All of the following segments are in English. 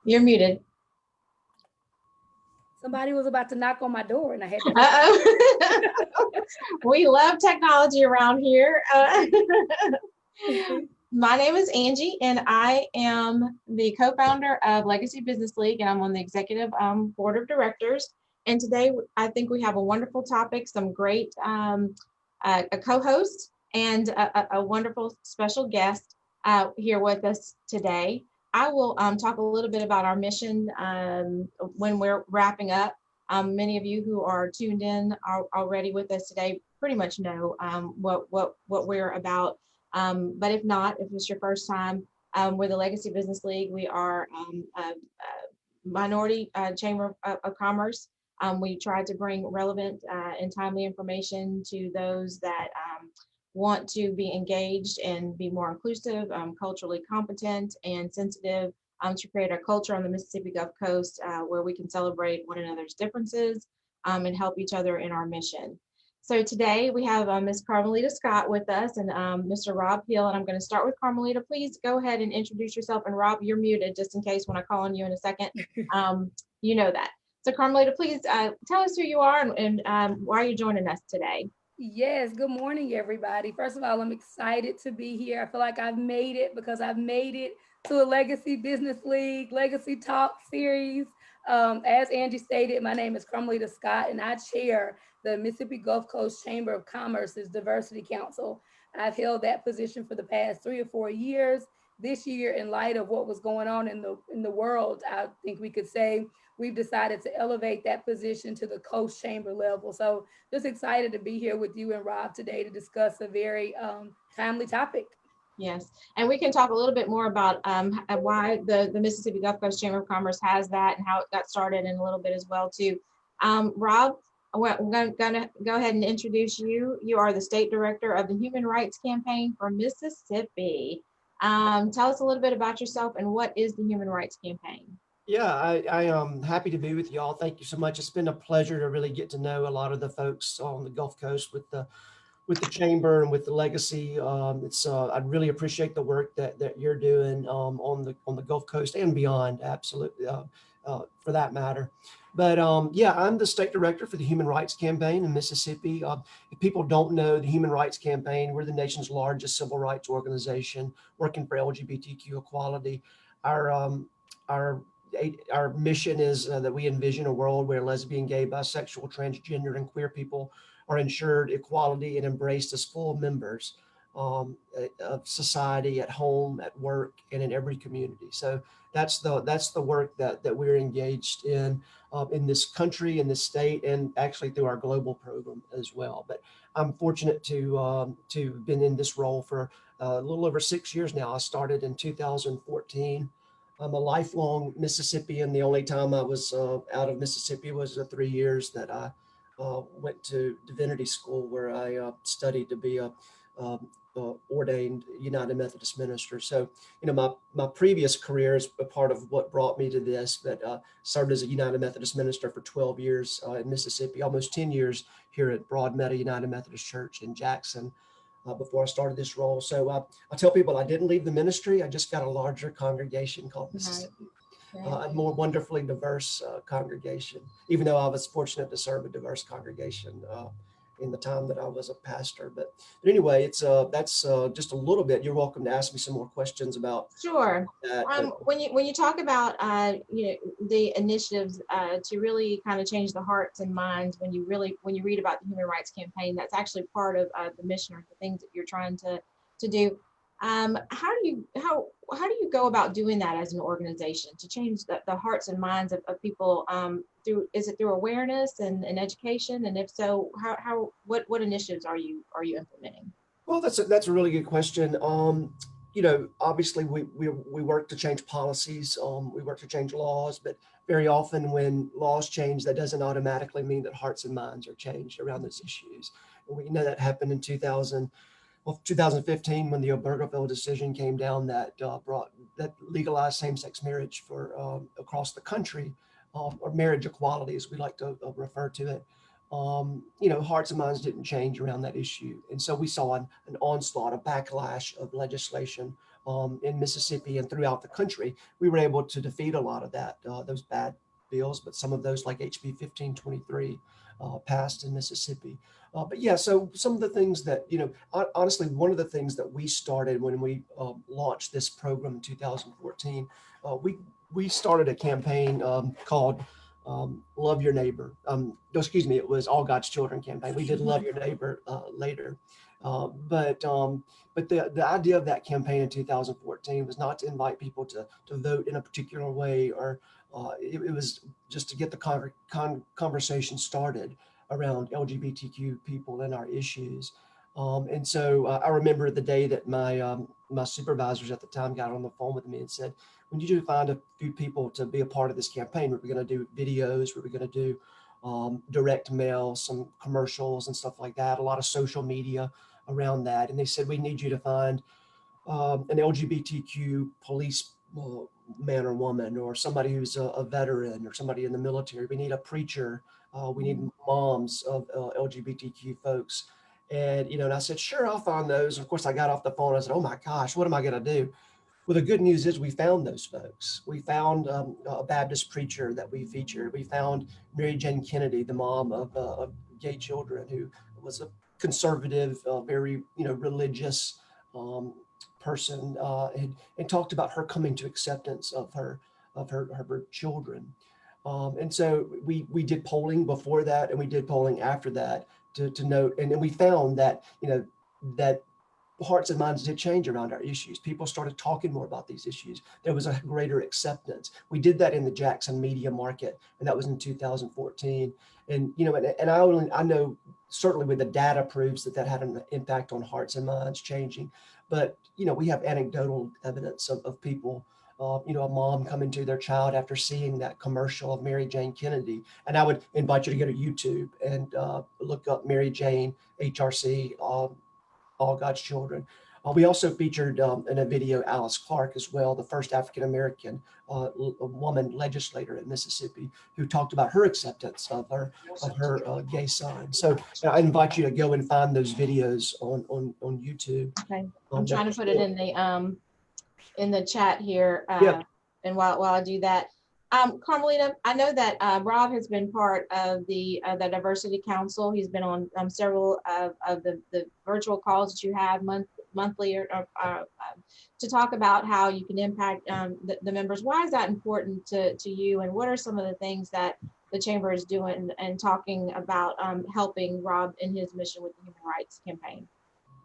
You're muted. Somebody was about to knock on my door and I had to. Uh-oh. We love technology around here. My name is Angie, and I am the co-founder of Legacy Business League, and I'm on the executive board of directors. And today, I think we have a wonderful topic, some great a co-host, and a wonderful special guest here with us today. I will talk a little bit about our mission when we're wrapping up. Many of you who are tuned in are already with us today pretty much know what we're about. But if not, if it's your first time, we're the Legacy Business League. We are a minority chamber of commerce. We try to bring relevant and timely information to those that want to be engaged and be more inclusive, culturally competent, and sensitive to create a culture on the Mississippi Gulf Coast where we can celebrate one another's differences and help each other in our mission. So today we have Ms. Carmelita Scott with us and Mr. Rob Hill, and I'm going to start with Carmelita. Please go ahead and introduce yourself, and Rob, you're muted just in case when I call on you in a second, you know that. So Carmelita, please tell us who you are and why you're joining us today. Yes, good morning, everybody. First of all, I'm excited to be here. I feel like I've made it because I've made it to a Legacy Business League, Legacy Talk series. As Angie stated, my name is Carmelita Scott, and I chair the Mississippi Gulf Coast Chamber of Commerce's Diversity Council. I've held that position for the past 3 or 4 years. This year, in light of what was going on in the world, I think we could say we've decided to elevate that position to the coast chamber level. So just excited to be here with you and Rob today to discuss a very timely topic. Yes, and we can talk a little bit more about why the Mississippi Gulf Coast Chamber of Commerce has that and how it got started in a little bit as well too. Rob, we're going to go ahead and introduce you. You are the state director of the Human Rights Campaign for Mississippi. Tell us a little bit about yourself and what is the Human Rights Campaign? Yeah, I am happy to be with y'all. Thank you so much. It's been a pleasure to really get to know a lot of the folks on the Gulf Coast with the chamber and with the legacy. I really appreciate the work that you're doing on the Gulf Coast and beyond, absolutely, for that matter. But yeah, I'm the state director for the Human Rights Campaign in Mississippi. If people don't know the Human Rights Campaign, we're the nation's largest civil rights organization working for LGBTQ equality. Our mission is that we envision a world where lesbian, gay, bisexual, transgender, and queer people are ensured equality and embraced as full members of society, at home, at work, and in every community. So that's the work that we're engaged in this country, in this state, and actually through our global program as well. But I'm fortunate to have been in this role for a little over 6 years now. I started in 2014. I'm a lifelong Mississippian. The only time I was out of Mississippi was the 3 years that I went to divinity school, where I studied to be a ordained United Methodist minister. So, you know, my previous career is a part of what brought me to this, but served as a United Methodist minister for 12 years in Mississippi, almost 10 years here at Broad Meadow United Methodist Church in Jackson before I started this role. So I tell people I didn't leave the ministry. I just got a larger congregation called Mississippi. A more wonderfully diverse congregation, even though I was fortunate to serve a diverse congregation in the time that I was a pastor. But anyway, that's just a little bit. You're welcome to ask me some more questions about. Sure. When you talk about the initiatives to really kind of change the hearts and minds, when you read about the Human Rights Campaign, that's actually part of the mission or the things that you're trying to do. How do you go about doing that as an organization to change the hearts and minds of people is it through awareness and education? And if so, what initiatives are you implementing? Well, that's a really good question. Obviously we work to change policies, we work to change laws, but very often when laws change, that doesn't automatically mean that hearts and minds are changed around those issues. And we know that happened in 2015 when the Obergefell decision came down that legalized same-sex marriage for across the country, or marriage equality as we like to refer to it. Hearts and minds didn't change around that issue. And so we saw an onslaught, a backlash of legislation in Mississippi and throughout the country, we were able to defeat a lot of that, those bad bills, but some of those like HB 1523 passed in Mississippi. But yeah, so some of the things that, honestly, one of the things that we started when we launched this program in 2014, we started a campaign called Love Your Neighbor. Excuse me, it was All God's Children campaign. We did Love Your Neighbor later. But the idea of that campaign in 2014 was not to invite people to vote in a particular way, or it was just to get the conversation started around LGBTQ people and our issues. And so I remember the day that my supervisors at the time got on the phone with me and said, we need you to find a few people to be a part of this campaign. We were going to do videos, we were going to do direct mail, some commercials and stuff like that, a lot of social media around that. And they said, we need you to find an LGBTQ police man or woman, or somebody who's a veteran, or somebody in the military. We need a preacher. We need moms of LGBTQ folks. And, and I said, sure, I'll find those. Of course, I got off the phone. I said, oh my gosh, what am I going to do? Well, the good news is we found those folks. We found a Baptist preacher that we featured. We found Mary Jane Kennedy, the mom of gay children, who was a conservative, very religious person, and talked about her coming to acceptance of her children. And so we did polling before that, and we did polling after that to note, and then we found that that hearts and minds did change around our issues. People started talking more about these issues. There was a greater acceptance. We did that in the Jackson media market, and that was in 2014. And and I know certainly with the data proves that had an impact on hearts and minds changing. But we have anecdotal evidence of people, a mom coming to their child after seeing that commercial of Mary Jane Kennedy. And I would invite you to go to YouTube and look up Mary Jane HRC. All God's Children. We also featured in a video Alice Clark as well, the first African-American woman legislator in Mississippi, who talked about her acceptance of her gay son. So I invite you to go and find those videos on YouTube. Okay, I'm trying to put it in the chat here. And while I do that, Carmelita, I know that Rob has been part of the Diversity Council. He's been on several of the virtual calls that you have monthly or to talk about how you can impact the members. Why is that important to you, and what are some of the things that the Chamber is doing and talking about helping Rob in his mission with the Human Rights Campaign?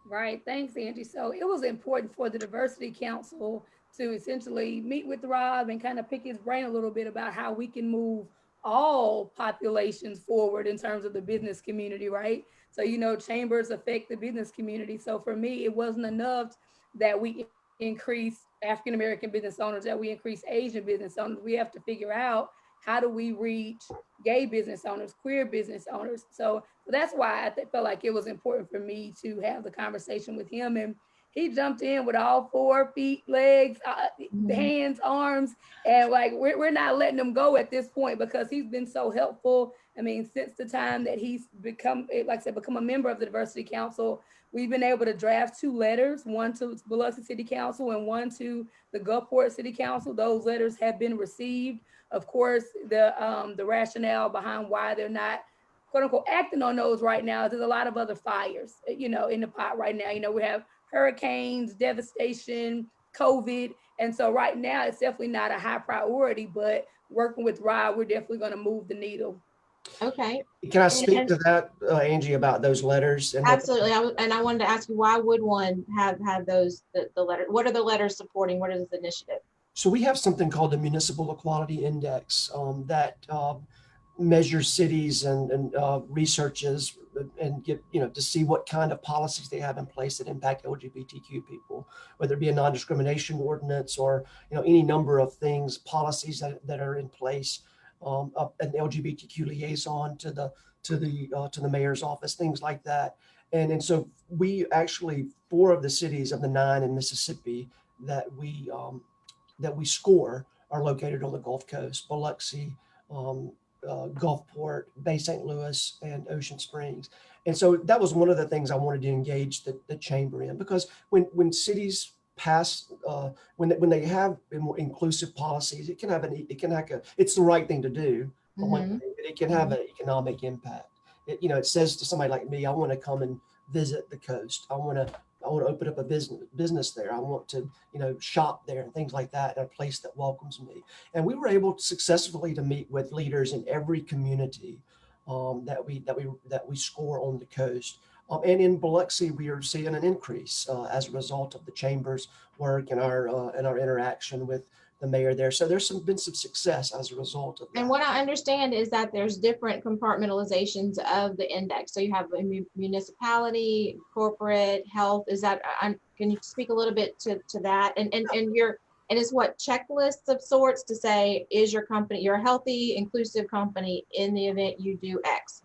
Right, thanks, Angie. So it was important for the Diversity Council to essentially meet with Rob and kind of pick his brain a little bit about how we can move all populations forward in terms of the business community, right? So, chambers affect the business community. So for me, it wasn't enough that we increase African-American business owners, that we increase Asian business owners. We have to figure out, how do we reach gay business owners, queer business owners? So that's why I felt like it was important for me to have the conversation with him. And he jumped in with all 4 feet, legs, hands, arms, and like we're not letting him go at this point because he's been so helpful. I mean, since the time that he's become a member of the Diversity Council, we've been able to draft 2 letters, one to Biloxi City Council and one to the Gulfport City Council. Those letters have been received. Of course, the rationale behind why they're not, quote unquote, acting on those right now is there's a lot of other fires, in the pot right now. We have hurricanes, devastation, COVID. And so right now it's definitely not a high priority, but working with Rob, we're definitely going to move the needle. Okay. Can I speak to that, Angie, about those letters? Absolutely. I wanted to ask you, why would one have those, the letter? What are the letters supporting? What is the initiative? So we have something called the Municipal Equality Index that measures cities and researches and get, to see what kind of policies they have in place that impact LGBTQ people, whether it be a non-discrimination ordinance or, any number of things, policies that are in place, an LGBTQ liaison to the mayor's office, things like that. And so we actually, 4 of the cities of the 9 in Mississippi that we score are located on the Gulf Coast: Biloxi, Gulfport, Bay St. Louis, and Ocean Springs. And so that was one of the things I wanted to engage the chamber in, because when cities pass when they have more inclusive policies, it can have it's the right thing to do. For one Mhm. thing, but it can have an economic impact. It says to somebody like me, I want to come and visit the coast. I want to open up a business there. I want to, shop there and things like that, in a place that welcomes me. And we were able to successfully to meet with leaders in every community that we score on the coast. And in Biloxi, we are seeing an increase as a result of the chamber's work and our interaction with the mayor there. So there's been some success as a result of that. And what I understand is that there's different compartmentalizations of the index. So you have a municipality, corporate, health. Is that, can you speak a little bit to that? And it's what checklists of sorts to say, is your company, you're a healthy, inclusive company in the event you do X?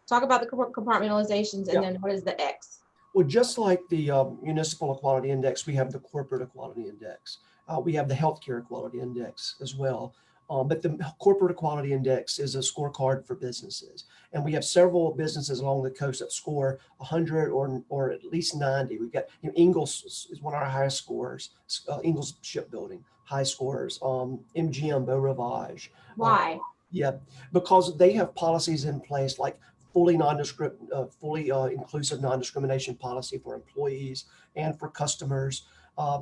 Talk about the compartmentalizations, and then what is the X? Well, just like the Municipal Equality Index, we have the Corporate Equality Index. We have the Healthcare Equality Index as well. But the Corporate Equality Index is a scorecard for businesses. And we have several businesses along the coast that score 100 or at least 90. We've got, Ingalls is one of our highest scores, Ingalls Shipbuilding, high scores, MGM, Beau Rivage. Why? Yeah, because they have policies in place like fully inclusive non-discrimination policy for employees and for customers.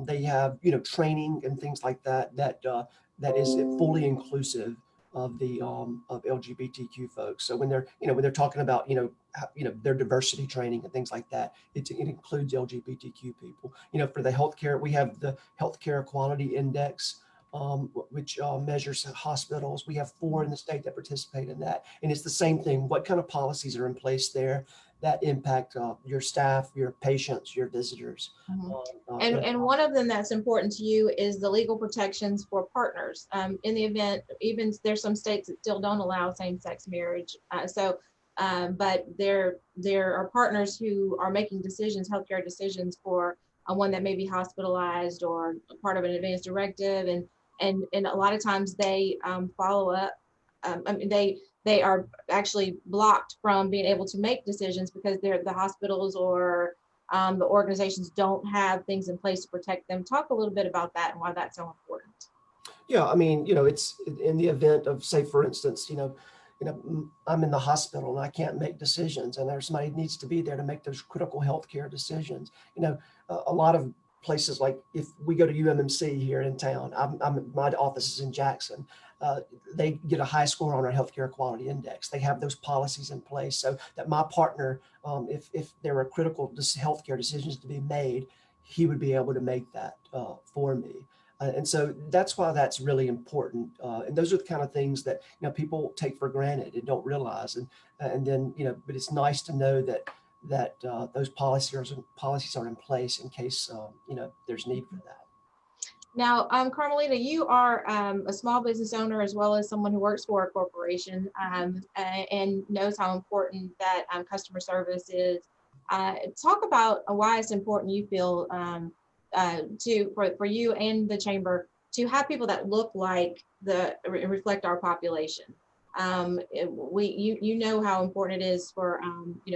They have, training and things like that that is fully inclusive of the of LGBTQ folks. So when they're talking about their diversity training and things like that, it includes LGBTQ people. For the healthcare, we have the Healthcare Equality Index, which measures hospitals. We have 4 in the state that participate in that. And it's the same thing. What kind of policies are in place there that impact your staff, your patients, your visitors? And one of them that's important to you is the legal protections for partners. In the event, even there's some states that still don't allow same-sex marriage. But there are partners who are making decisions, healthcare decisions for one that may be hospitalized or part of an advanced directive. And a lot of times they follow up. They are actually blocked from being able to make decisions because the hospitals or the organizations don't have things in place to protect them. Talk a little bit about that and why that's so important. Yeah, I mean, it's in the event of, say, for instance, I'm in the hospital and I can't make decisions, and there's somebody needs to be there to make those critical healthcare decisions. A lot of places, like if we go to UMMC here in town, my office is in Jackson. They get a high score on our Healthcare Equality Index. They have those policies in place so that my partner, if there are critical healthcare decisions to be made, he would be able to make that for me. And so that's why that's really important. And those are the kind of things that people take for granted and don't realize. And then but it's nice to know that those policies are in place in case there's need for that. Now, Carmelita, you are a small business owner as well as someone who works for a corporation and knows how important that customer service is. Talk about why it's important you feel for you and the chamber to have people that look like reflect our population. You know how important it is for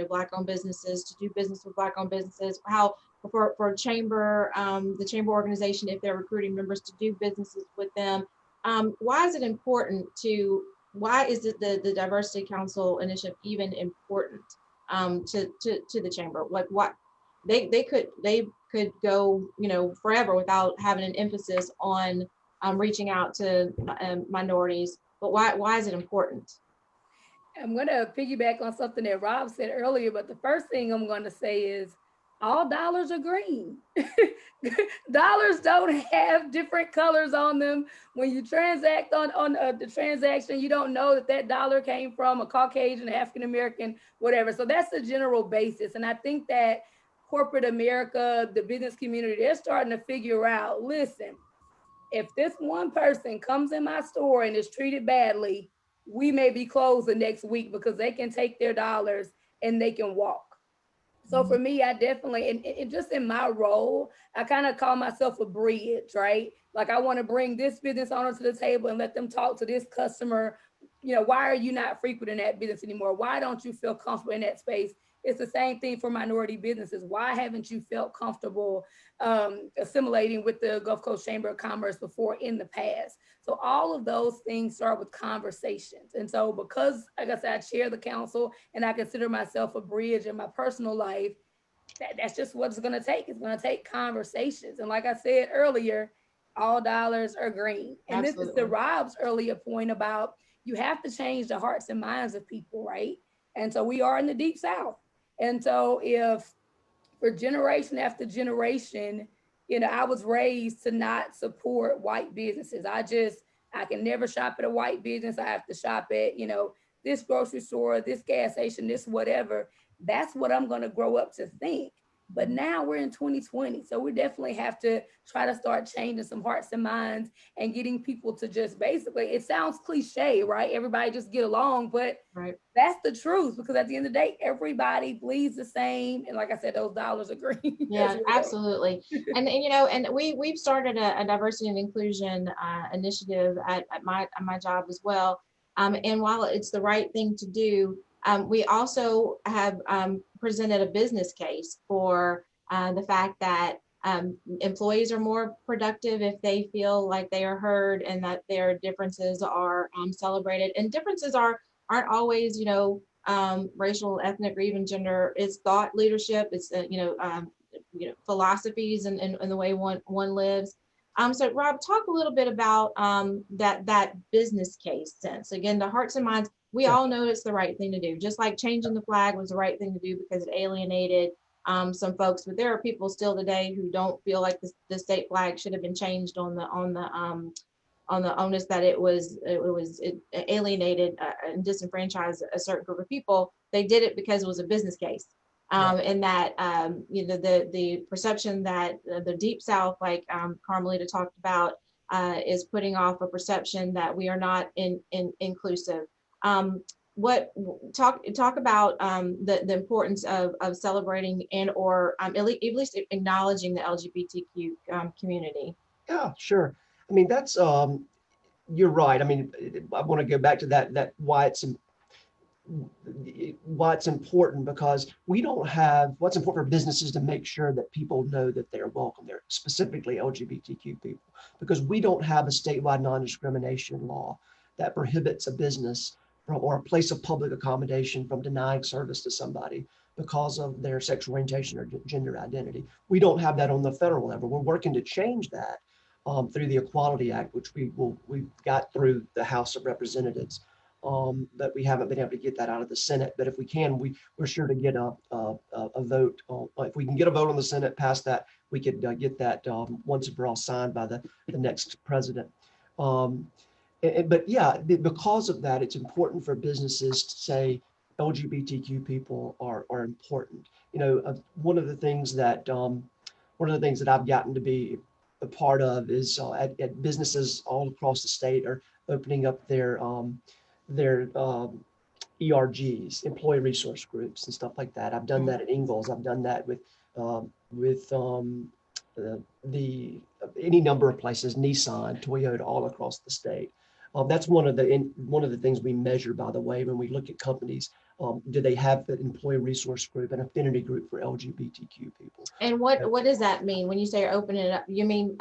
Black-owned businesses to do business with Black-owned businesses. How for chamber, the chamber organization, if they're recruiting members to do businesses with them. Why is it important why is it the Diversity Council initiative even important to the chamber? Like what they could go forever without having an emphasis on reaching out to minorities. But why is it important? I'm going to piggyback on something that Rob said earlier, but the first thing I'm going to say is all dollars are green. Dollars don't have different colors on them. When you transact on the transaction, you don't know that dollar came from a Caucasian, African-American, whatever. So that's the general basis. And I think that corporate America, the business community, they're starting to figure out, listen, if this one person comes in my store and is treated badly, we may be closed the next week because they can take their dollars and they can walk. So for me, I definitely, and just in my role, I kind of call myself a bridge, right? Like I want to bring this business owner to the table and let them talk to this customer. Why are you not frequenting that business anymore? Why don't you feel comfortable in that space? It's the same thing for minority businesses. Why haven't you felt comfortable assimilating with the Gulf Coast Chamber of Commerce before in the past? So all of those things start with conversations. And so because, like I said, I chair the council and I consider myself a bridge in my personal life, that's just what it's going to take. It's going to take conversations. And like I said earlier, all dollars are green. And this is to Rob's earlier point about you have to change the hearts and minds of people, right? And so we are in the Deep South. And so if for generation after generation, you know, I was raised to not support white businesses. I can never shop at a white business. I have to shop at, you know, this grocery store, this gas station, this whatever. That's what I'm going to grow up to think. But now we're in 2020. So we definitely have to try to start changing some hearts and minds and getting people to just basically, it sounds cliche, right? Everybody just get along, but that's the truth, because at the end of the day, everybody bleeds the same. And like I said, those dollars are green. Yeah, absolutely. And you know, and we've started a diversity and inclusion initiative at my job as well. And while it's the right thing to do, we also have presented a business case for the fact that employees are more productive if they feel like they are heard and that their differences are celebrated. And differences aren't always, you know, racial, ethnic, or even gender. It's thought leadership. It's philosophies and the way one lives. So Rob, talk a little bit about that business case sense. Again, the hearts and minds, we all know it's the right thing to do. Just like changing the flag was the right thing to do because it alienated some folks, but there are people still today who don't feel like the state flag should have been changed on the onus that it alienated and disenfranchised a certain group of people. They did it because it was a business case. And that the perception that the Deep South, like Carmelita talked about, is putting off a perception that we are not inclusive. Talk about the importance of celebrating and or at least acknowledging the LGBTQ community. Yeah, sure. I mean, that's you're right. I mean, I want to go back to that why it's important, because we don't have what's important for businesses to make sure that people know that they're welcome. They're specifically LGBTQ people, because we don't have a statewide non-discrimination law that prohibits a business or a place of public accommodation from denying service to somebody because of their sexual orientation or gender identity. We don't have that on the federal level. We're working to change that through the Equality Act, which we got through the House of Representatives. But we haven't been able to get that out of the Senate. But if we can, we're sure to get a vote. If we can get a vote on the Senate, pass that, we could get that once and for all signed by the next president. But yeah, because of that, it's important for businesses to say LGBTQ people are important. You know, one of the things that I've gotten to be a part of is at businesses all across the state are opening up their ERGs, employee resource groups, and stuff like that. I've done that at Ingalls. I've done that with any number of places, Nissan, Toyota, all across the state. That's one of the things we measure, by the way, when we look at companies. Do they have an employee resource group, an affinity group for LGBTQ people? And what does that mean when you say opening it up? You mean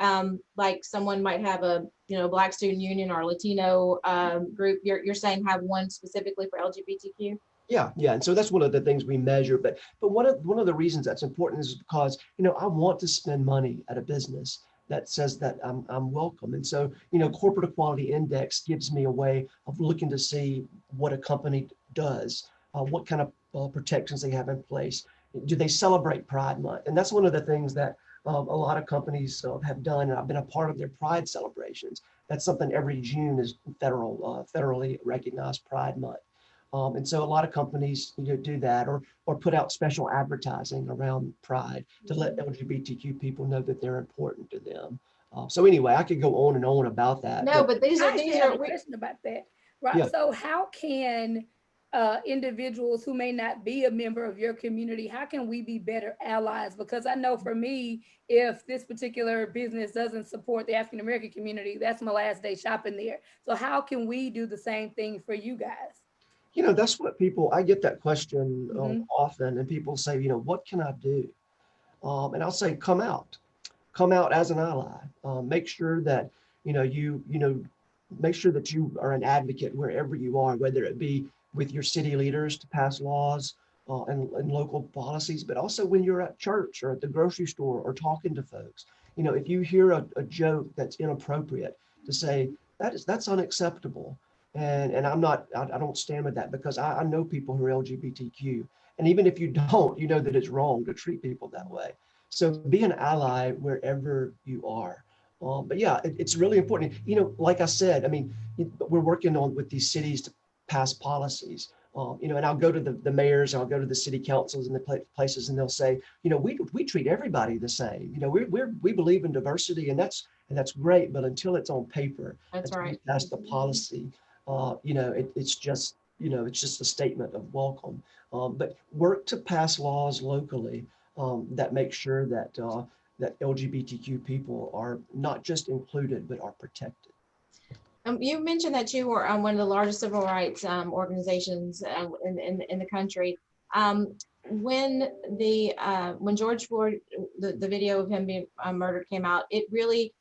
like someone might have a Black Student Union or Latino group? You're saying have one specifically for LGBTQ? Yeah. And so that's one of the things we measure. But one of the reasons that's important is because I want to spend money at a business that says that I'm welcome. And so Corporate Equality Index gives me a way of looking to see what a company does, what kind of protections they have in place. Do they celebrate Pride Month? And that's one of the things that a lot of companies have done, and I've been a part of their Pride celebrations. That's something every June is federally recognized Pride Month. And so a lot of companies do that or put out special advertising around Pride to let LGBTQ people know that they're important to them. So anyway, I could go on and on about that. No, but these are a question about that. Right. Yeah. So how can individuals who may not be a member of your community, how can we be better allies? Because I know for me, if this particular business doesn't support the African American community, that's my last day shopping there. So how can we do the same thing for you guys? That's what I get that question Mhm. often, and people say, what can I do? And I'll say, come out as an ally. Make sure that, make sure that you are an advocate wherever you are, whether it be with your city leaders to pass laws and local policies, but also when you're at church or at the grocery store or talking to folks. If you hear a joke that's inappropriate, to say that's unacceptable. And I don't stand with that, because I know people who are LGBTQ. And even if you don't, you know that it's wrong to treat people that way. So be an ally wherever you are. But yeah, it's really important. Like I said, I mean, we're working on with these cities to pass policies. And I'll go to the mayors, I'll go to the city councils and the places, and they'll say, we treat everybody the same. We believe in diversity, and that's great. But until it's on paper, That's until you right. pass the policy, it's just it's just a statement of welcome. But work to pass laws locally that make sure that LGBTQ people are not just included, but are protected. You mentioned that you were one of the largest civil rights organizations in the country. When when George Floyd, the video of him being murdered came out, it really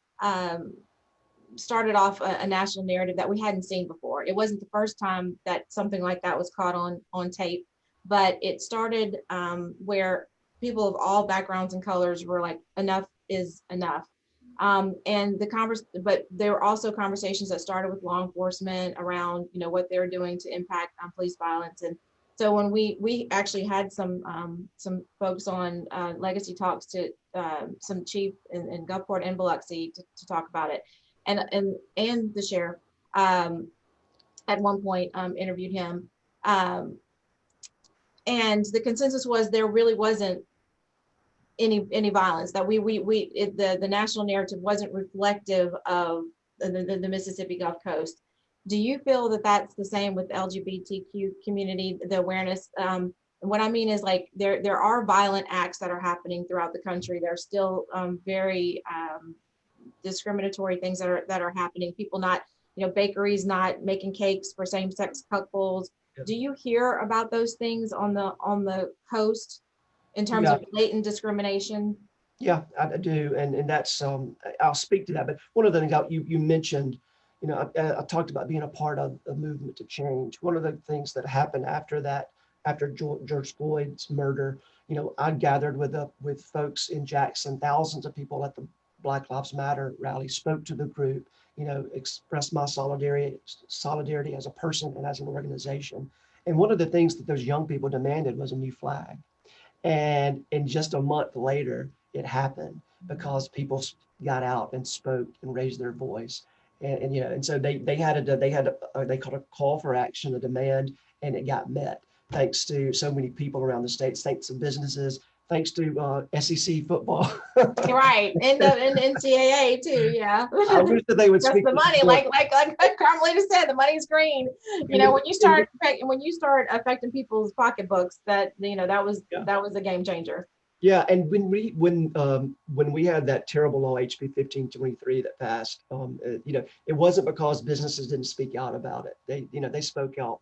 started off a national narrative that we hadn't seen before. It wasn't the first time that something like that was caught on tape, but it started where people of all backgrounds and colors were like, enough is enough. And but there were also conversations that started with law enforcement around, what they're doing to impact police violence. And so when we actually had some folks on Legacy Talks to some chief in Gulfport and Biloxi to talk about it, and the sheriff at one point interviewed him, um, and the consensus was there really wasn't any violence, that the national narrative wasn't reflective of the Mississippi Gulf Coast. Do you feel that that's the same with LGBTQ community, the awareness? And what I mean is, like, there are violent acts that are happening throughout the country. There's still very discriminatory things that are happening. People not, bakeries not making cakes for same-sex couples. Yep. Do you hear about those things on the coast in terms Yeah, of blatant discrimination? yeah, I do, and that's I'll speak to that. But one of the things you mentioned, I talked about being a part of a movement to change. One of the things that happened after that, after George Floyd's murder, I gathered with folks in Jackson, thousands of people at the Black Lives Matter rally, spoke to the group, expressed my solidarity as a person and as an organization. And one of the things that those young people demanded was a new flag. And in just a month later, it happened because people got out and spoke and raised their voice. And so they called a call for action, a demand, and it got met thanks to so many people around the states, thanks to businesses, thanks to SEC football. Right, and the NCAA too, yeah. I wish that they would Just speak the money, more. like Carmelita said, the money's green. When you start affecting people's pocketbooks, that Yeah. that was a game changer. Yeah, and when we had that terrible law HB 1523 that passed, it wasn't because businesses didn't speak out about it. They spoke out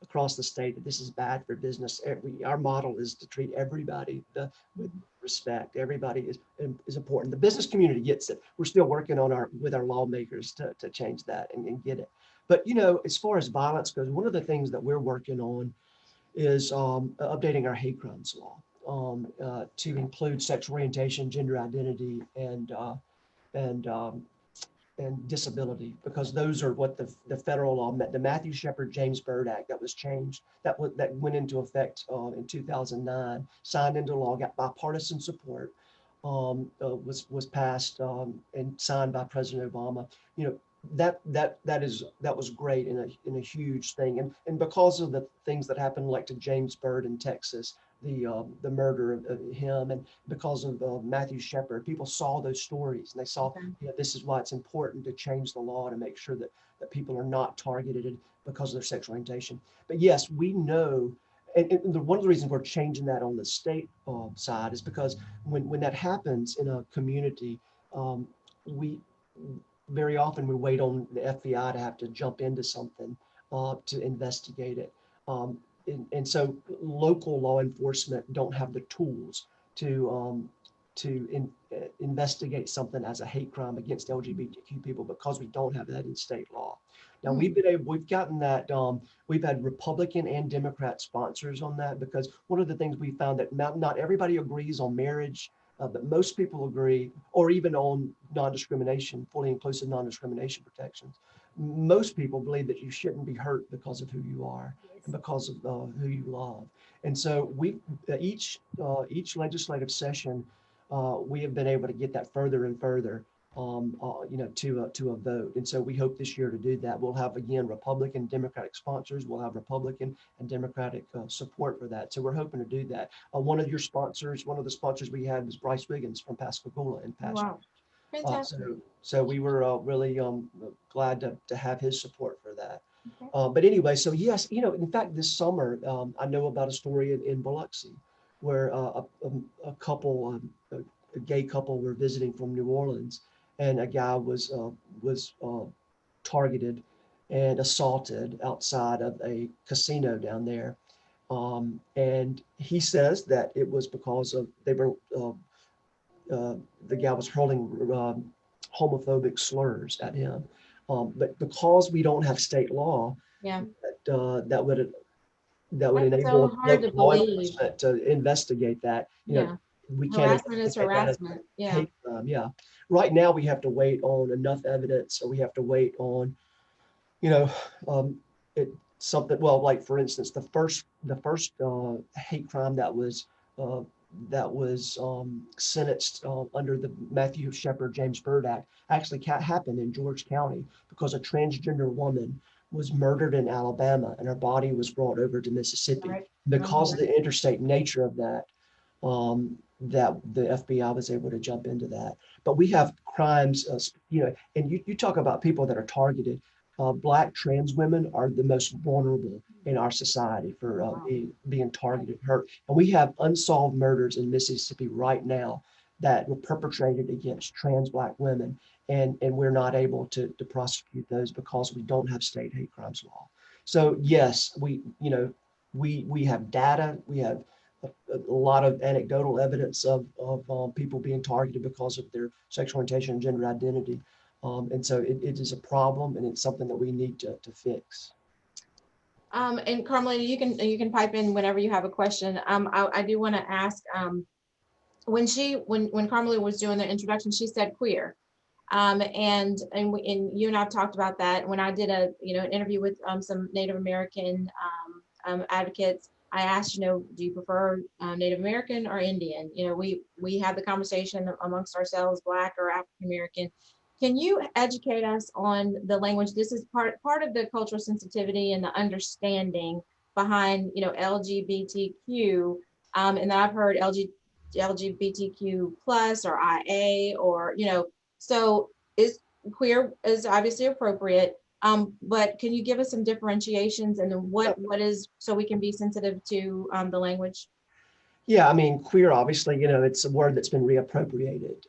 across the state that this is bad for business. Our model is to treat everybody with respect. Everybody is important. The business community gets it. We're still working on with our lawmakers to change that and get it. But as far as violence goes, one of the things that we're working on is updating our hate crimes law to include sexual orientation, gender identity, and and disability, because those are what the federal law, the Matthew Shepard James Byrd Act that was changed, that went into effect in 2009, signed into law, got bipartisan support, was passed and signed by President Obama. That was great in a huge thing, and because of the things that happened, like to James Byrd in Texas, the murder of him, and because of Matthew Shepard, people saw those stories and they saw, this is why it's important to change the law to make sure that people are not targeted because of their sexual orientation. But yes, we know, and one of the reasons we're changing that on the state side is because when that happens in a community, we very often we wait on the FBI to have to jump into something to investigate it. And so local law enforcement don't have the tools to investigate something as a hate crime against LGBTQ people because we don't have that in state law. Now we've gotten that, we've had Republican and Democrat sponsors on that, because one of the things we found that not everybody agrees on marriage, but most people agree, or even on non-discrimination, fully inclusive non-discrimination protections. Most people believe that you shouldn't be hurt because of who you are and because of who you love. And so each legislative session, we have been able to get that further and further, to a vote. And so we hope this year to do that. We'll have, again, Republican, Democratic sponsors. We'll have Republican and Democratic support for that. So we're hoping to do that. One of the sponsors we had was Bryce Wiggins from Pascagoula in Pasco. Wow. Fantastic. So we were really glad to have his support for that. Okay. But anyway, so yes, in fact, this summer, I know about a story in Biloxi where a gay couple were visiting from New Orleans, and a guy was targeted and assaulted outside of a casino down there. And he says that it was because of the guy was hurling homophobic slurs at him. But because we don't have state law, Yeah. that would That's enable so hard to law believe. enforcement to investigate that. Yeah. We can't Harassment is investigate that as harassment. Yeah. hate crime. Yeah. Right now we have to wait on enough evidence, or we have to wait on, something. Well, like for instance, the first hate crime that was sentenced under the Matthew Shepard James Byrd Act actually happened in George County, because a transgender woman was murdered in Alabama and her body was brought over to Mississippi. Right. Because of the interstate nature of that, that the FBI was able to jump into that. But we have crimes, and you talk about people that are targeted. Black trans women are the most vulnerable in our society for being targeted, hurt. And we have unsolved murders in Mississippi right now that were perpetrated against trans Black women. And we're not able to prosecute those because we don't have state hate crimes law. So yes, we have data, we have a lot of anecdotal evidence of people being targeted because of their sexual orientation and gender identity. And so it is a problem, and it's something that we need to fix. And Carmelita, you can pipe in whenever you have a question. I do want to ask, when Carmelita was doing the introduction, she said queer. And you and I've talked about that. When I did an interview with some Native American advocates, I asked, do you prefer Native American or Indian? We had the conversation amongst ourselves, Black or African American. Can you educate us on the language? This is part of the cultural sensitivity and the understanding behind, LGBTQ. And I've heard LGBTQ plus or IA or, so queer is obviously appropriate. But can you give us some differentiations and what is, so we can be sensitive to the language? Yeah, I mean, queer, obviously, it's a word that's been reappropriated.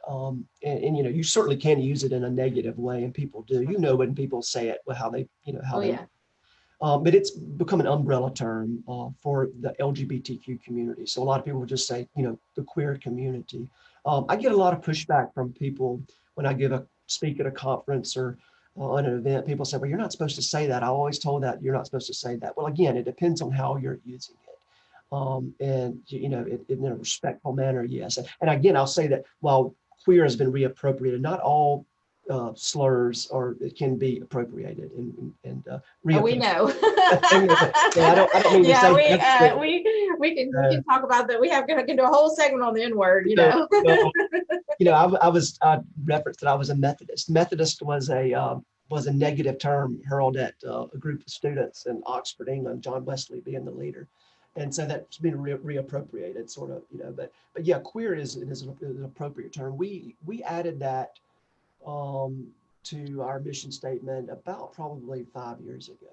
And you certainly can use it in a negative way, and people do. When people say it, how they, but it's become an umbrella term for the LGBTQ community. So a lot of people would just say, the queer community. I get a lot of pushback from people when I speak at a conference or on an event. People say, well, you're not supposed to say that. I always told that you're not supposed to say that. Well, again, it depends on how you're using it. And in a respectful manner, yes. And again, I'll say that while queer has been reappropriated, not all slurs it can be appropriated and we know. I don't mean to say we can talk about that. We can do a whole segment on the N-word. I referenced that I was a Methodist. Methodist was a negative term hurled at a group of students in Oxford, England, John Wesley being the leader. And so that's been reappropriated, sort of, but yeah, queer is an appropriate term. We added that to our mission statement about probably 5 years ago.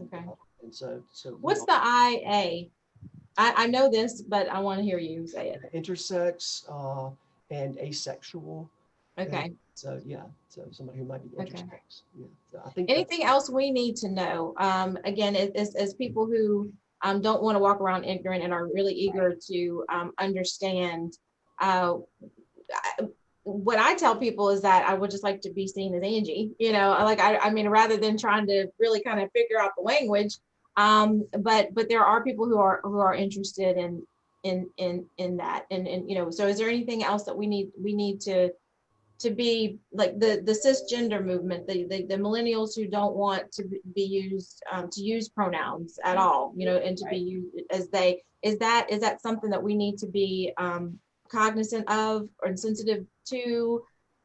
Okay. And so what's the IA? I know this, but I want to hear you say it. Intersex and asexual. Okay. And so somebody who might be intersex. Yeah. So I think anything else we need to know? Again, as people who don't want to walk around ignorant and are really eager to understand. What I tell people is that I would just like to be seen as Angie, I mean, rather than trying to really kind of figure out the language. But there are people who are interested in that. And so is there anything else that we need to be like the cisgender movement, the millennials who don't want to be used to use pronouns at all, and to be used as they, is that something that we need to be cognizant of or sensitive to?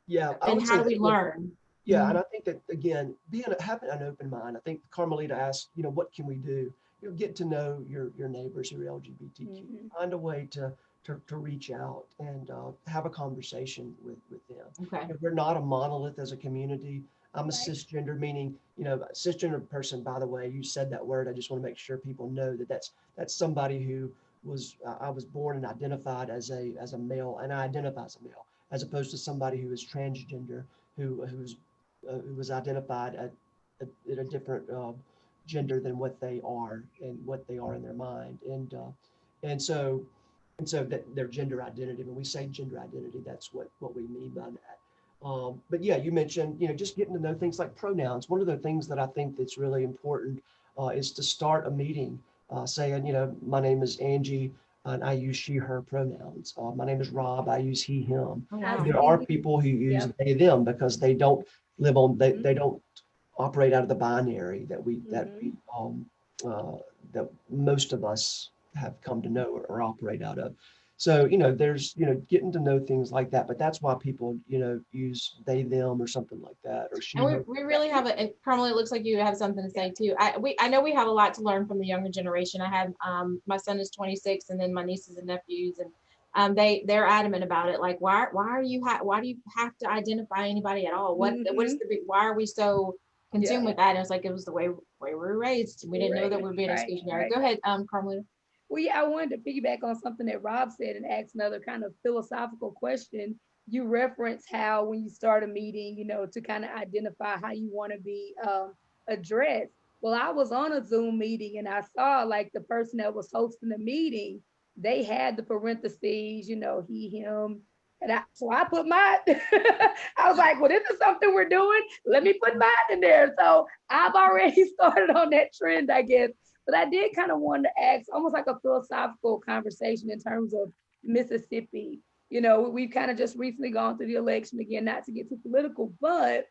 Yeah, And how do we learn? Yeah, and I think that again, having an open mind. I think Carmelita asked, what can we do? Get to know your neighbors who are LGBTQ. Find a way to reach out and have a conversation with them. Okay. We're not a monolith as a community. I'm a cisgender, meaning, cisgender person, by the way, you said that word. I just want to make sure people know that that's somebody who was, I was born and identified as a male, and I identify as a male, as opposed to somebody who is transgender, who was identified at a different gender than what they are and what they are in their mind. And so that their gender identity, when we say gender identity, that's what we mean by that. But yeah, you mentioned, just getting to know things like pronouns. One of the things that I think that's really important is to start a meeting saying, my name is Angie and I use she, her pronouns. My name is Rob, I use he, him. Oh, wow. There are people who use they, them because they don't live on, they don't operate out of the binary that that most of us have come to know or operate out of. So, there's, getting to know things like that, but that's why people, use they, them or something like that, or she. And we really have and Carmelita, it looks like you have something to say too. I know we have a lot to learn from the younger generation. I have, my son is 26 and then my nieces and nephews, and they're adamant about it. Like, why do you have to identify anybody at all? What is the big, why are we so consumed with that? And it's like, it was the way we were raised. We didn't know that we were being exclusionary. Go ahead, Carmelita. Well, yeah, I wanted to piggyback on something that Rob said and ask another kind of philosophical question. You reference how when you start a meeting, to kind of identify how you want to be addressed. Well, I was on a Zoom meeting and I saw like the person that was hosting the meeting, they had the parentheses, he, him. And so I put mine, I was like, well, this is something we're doing. Let me put mine in there. So I've already started on that trend, I guess. But I did kind of want to ask almost like a philosophical conversation in terms of Mississippi. We've kind of just recently gone through the election again, not to get too political, but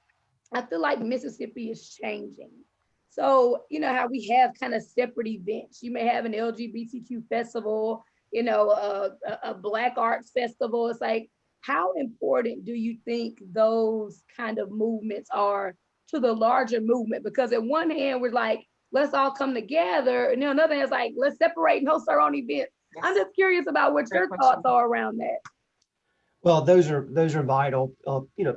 I feel like Mississippi is changing. So, how we have kind of separate events. You may have an LGBTQ festival, a Black Arts Festival. It's like, how important do you think those kind of movements are to the larger movement? Because at one hand, we're like, let's all come together. And then another hand is like, let's separate and host our own event. Yes. I'm just curious about what your thoughts are around that. Well, those are vital.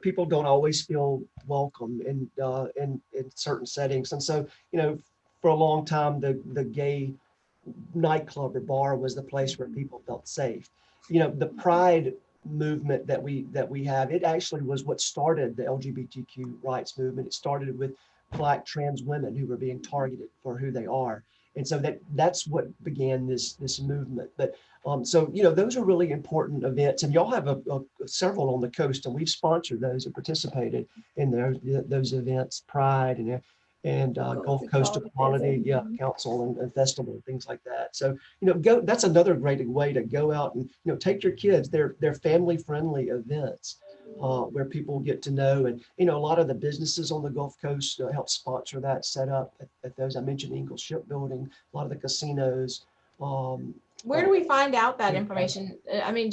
People don't always feel welcome in certain settings. And so, for a long time, the gay nightclub or bar was the place where people felt safe. The pride movement that we have, it actually was what started the LGBTQ rights movement. It started with Black trans women who were being targeted for who they are. And so that's what began this movement. But so, those are really important events, and y'all have several on the coast, and we've sponsored those and participated in those events, Pride and Gulf Coast Equality Council and festival and things like that. So, that's another great way to go out and, take your kids. They're family friendly events. Where people get to know, and a lot of the businesses on the Gulf Coast help sponsor that, set up at those. I mentioned Ingalls Shipbuilding, a lot of the casinos. Where do we find out that information? I mean,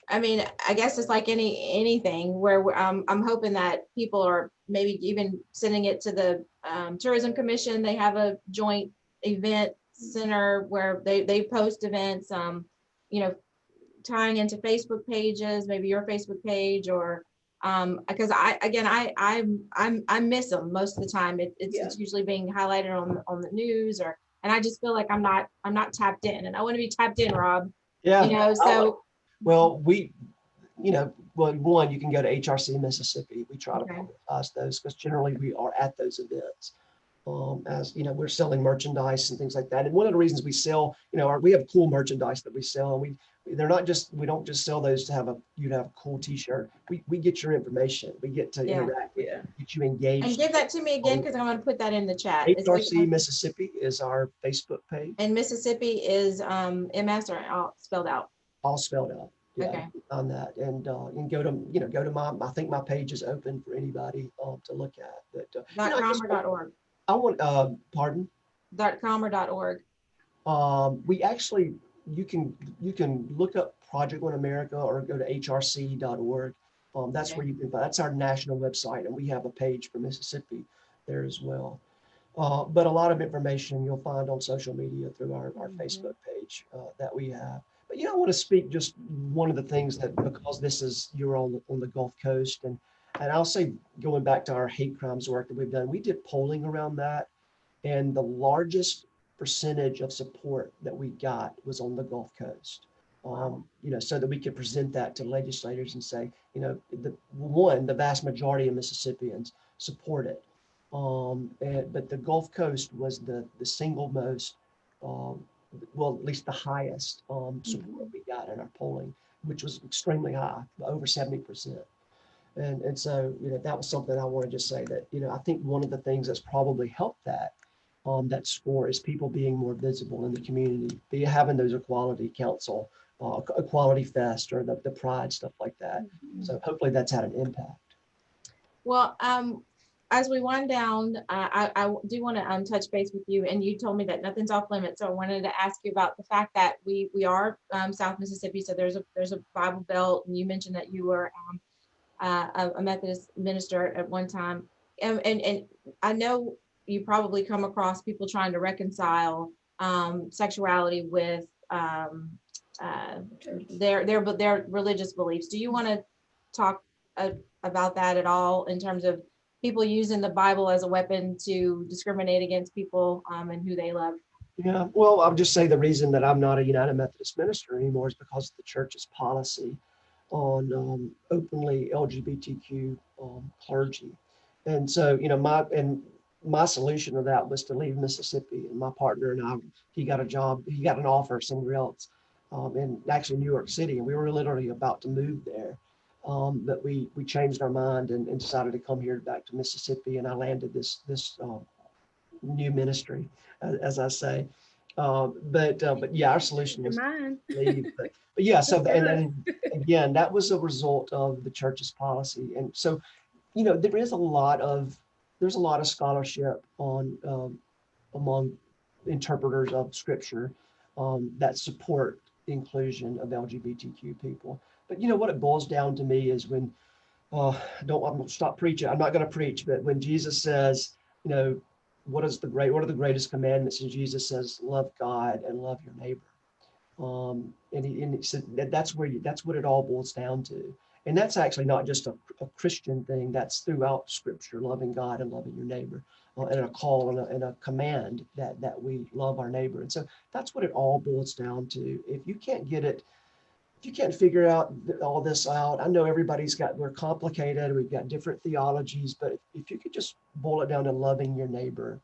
I guess it's like anything where I'm hoping that people are maybe even sending it to the Tourism Commission. They have a joint event center where they post events, tying into Facebook pages, maybe your Facebook page, or because I miss them most of the time. It's usually being highlighted on the news, and I just feel like I'm not tapped in, and I want to be tapped in, Rob. Yeah. So well, well, one, you can go to HRC Mississippi. We try to Okay. publicize those because generally we are at those events. As we're selling merchandise and things like that. And one of the reasons we sell, we have cool merchandise that we sell. And we don't just sell those to have a cool T-shirt. We get your information. We get to interact with you, get you engaged. And give that to me again, because I'm going to put that in the chat. HRC Mississippi is our Facebook page. And Mississippi is MS or all spelled out? All spelled out. Yeah, okay. On that, and you can go to my. I think my page is open for anybody to look at. But .com or .org? I want pardon. .com or .org? We actually you can look up Project One America or go to hrc.org. That's where you can. That's our national website, and we have a page for Mississippi there as well. But a lot of information you'll find on social media through our Facebook page that we have. But I want to speak just one of the things that, because you're on the Gulf Coast, and I'll say, going back to our hate crimes work that we've done, we did polling around that, and the largest percentage of support that we got was on the Gulf Coast. So that we could present that to legislators and say, the vast majority of Mississippians support it. But the Gulf Coast was the single most, at least the highest support we got in our polling, which was extremely high, over 70%. And so, that was something I wanted to say that, I think one of the things that's probably helped that score is people being more visible in the community, having those equality council, equality fest, or the pride, stuff like that. So hopefully that's had an impact. Well, as we wind down, I do want to touch base with you, and you told me that nothing's off limits. So I wanted to ask you about the fact that we are South Mississippi, so there's a Bible Belt, and you mentioned that you were a Methodist minister at one time, and I know you probably come across people trying to reconcile sexuality with their religious beliefs. Do you want to talk about that at all, in terms of people using the Bible as a weapon to discriminate against people and who they love? Yeah, well, I'll just say the reason that I'm not a United Methodist minister anymore is because of the church's policy on openly LGBTQ clergy. And so, my solution to that was to leave Mississippi, and my partner and I, he got an offer somewhere else in actually New York City, and we were literally about to move there. But we changed our mind and decided to come here back to Mississippi, and I landed this new ministry, as I say. But yeah, our solution was to leave. But yeah, so and then again, that was a result of the church's policy, and so there's a lot of scholarship on among interpreters of Scripture that support inclusion of LGBTQ people. But what it boils down to me is when, I'm going to stop preaching. I'm not going to preach, but when Jesus says, what are the greatest commandments? And Jesus says, love God and love your neighbor. And he said that's what it all boils down to. And that's actually not just a Christian thing. That's throughout Scripture, loving God and loving your neighbor, and a call and a command that we love our neighbor. And so that's what it all boils down to. If you can't figure out all this out, I know we're complicated, we've got different theologies, but if you could just boil it down to loving your neighbor,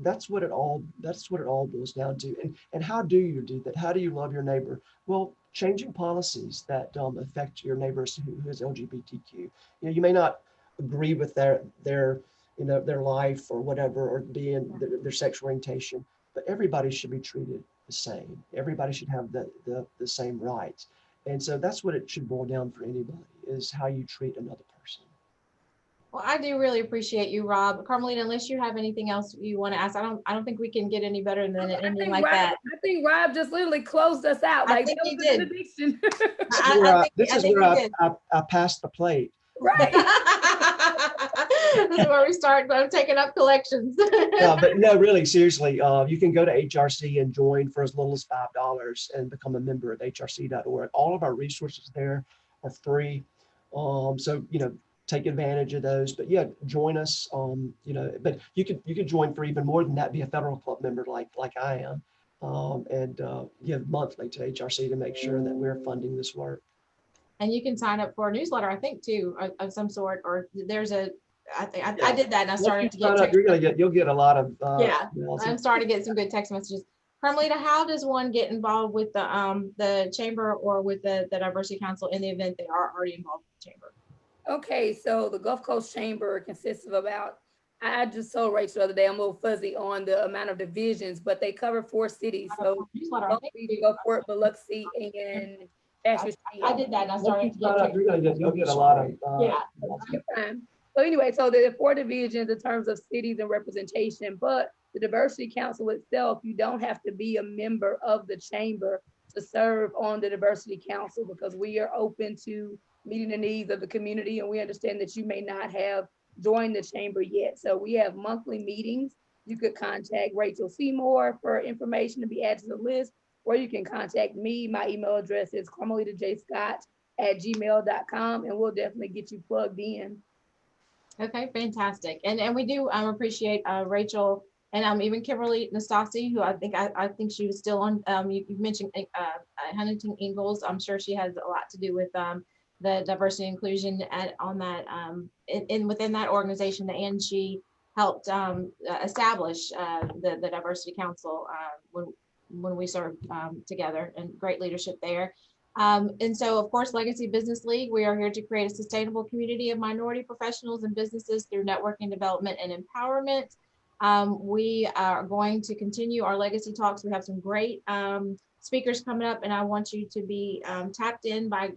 that's what it all boils down to. And how do you do that? How do you love your neighbor? Well, changing policies that affect your neighbors who is LGBTQ. You may not agree with their life or whatever, or their sexual orientation, but everybody should be treated the same. Everybody should have the same rights. And so that's what it should boil down for anybody, is how you treat another person. Well, I do really appreciate you, Rob. Carmelita, unless you have anything else you want to ask, I don't think we can get any better than an ending like that. I think Rob just literally closed us out. I think he did. This is where I passed the plate. Right. This is where we start taking up collections. But no, really, seriously, you can go to HRC and join for as little as $5 and become a member of hrc.org. All of our resources there are free. So, take advantage of those. But yeah, join us. But you could join for even more than that, be a federal club member like I am, and give monthly to HRC to make sure that we're funding this work. And you can sign up for a newsletter, I think, too, of some sort, or there's a, I think, I did that and I Once started you to sign get up, you'll get a lot of, yeah, emails. I'm starting to get some good text messages. Carmelita, how does one get involved with the chamber or with the diversity council in the event they are already involved with the chamber? Okay, so the Gulf Coast Chamber consists of about, I just told Rachel the other day, I'm a little fuzzy on the amount of divisions, but they cover 4 cities. So Newsletter, I Gulf think, Beach, too. Gulfport, Biloxi, and Bastrop I City. did that and I Once started you to sign up, get you'll get a lot of, Yeah. emails. You're fine. So anyway, so there are 4 divisions in terms of cities and representation, but the Diversity Council itself, you don't have to be a member of the chamber to serve on the Diversity Council, because we are open to meeting the needs of the community, and we understand that you may not have joined the chamber yet. So we have monthly meetings. You could contact Rachel Seymour for information to be added to the list, or you can contact me. My email address is carmelita@gmail.com, and we'll definitely get you plugged in. Okay, fantastic. And we do appreciate Rachel and even Kimberly Nastasi, who I think she was still on. You mentioned Huntington Ingalls. I'm sure she has a lot to do with the diversity and inclusion on that within that organization. And she helped establish the Diversity Council when we served together, and great leadership there. And so, of course, Legacy Business League, we are here to create a sustainable community of minority professionals and businesses through networking, development, and empowerment. We are going to continue our legacy talks. We have some great speakers coming up, and I want you to be tapped in by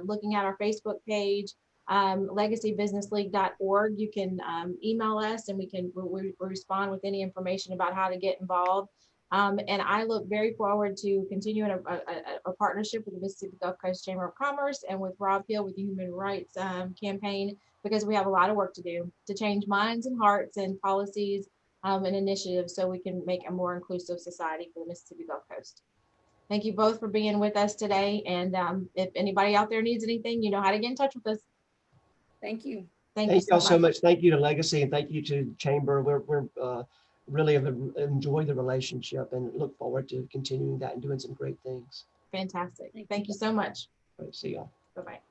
looking at our Facebook page, legacybusinessleague.org. You can email us, and we respond with any information about how to get involved. And I look very forward to continuing a partnership with the Mississippi Gulf Coast Chamber of Commerce and with Rob Hill with the Human Rights Campaign, because we have a lot of work to do to change minds and hearts and policies and initiatives so we can make a more inclusive society for the Mississippi Gulf Coast. Thank you both for being with us today. And if anybody out there needs anything, you know how to get in touch with us. Thank you. Thank Thank you y'all so much. Thank you to Legacy, and thank you to the Chamber. We're really have enjoyed the relationship and look forward to continuing that and doing some great things. Fantastic. Thank you so much. All right, see y'all. Bye-bye.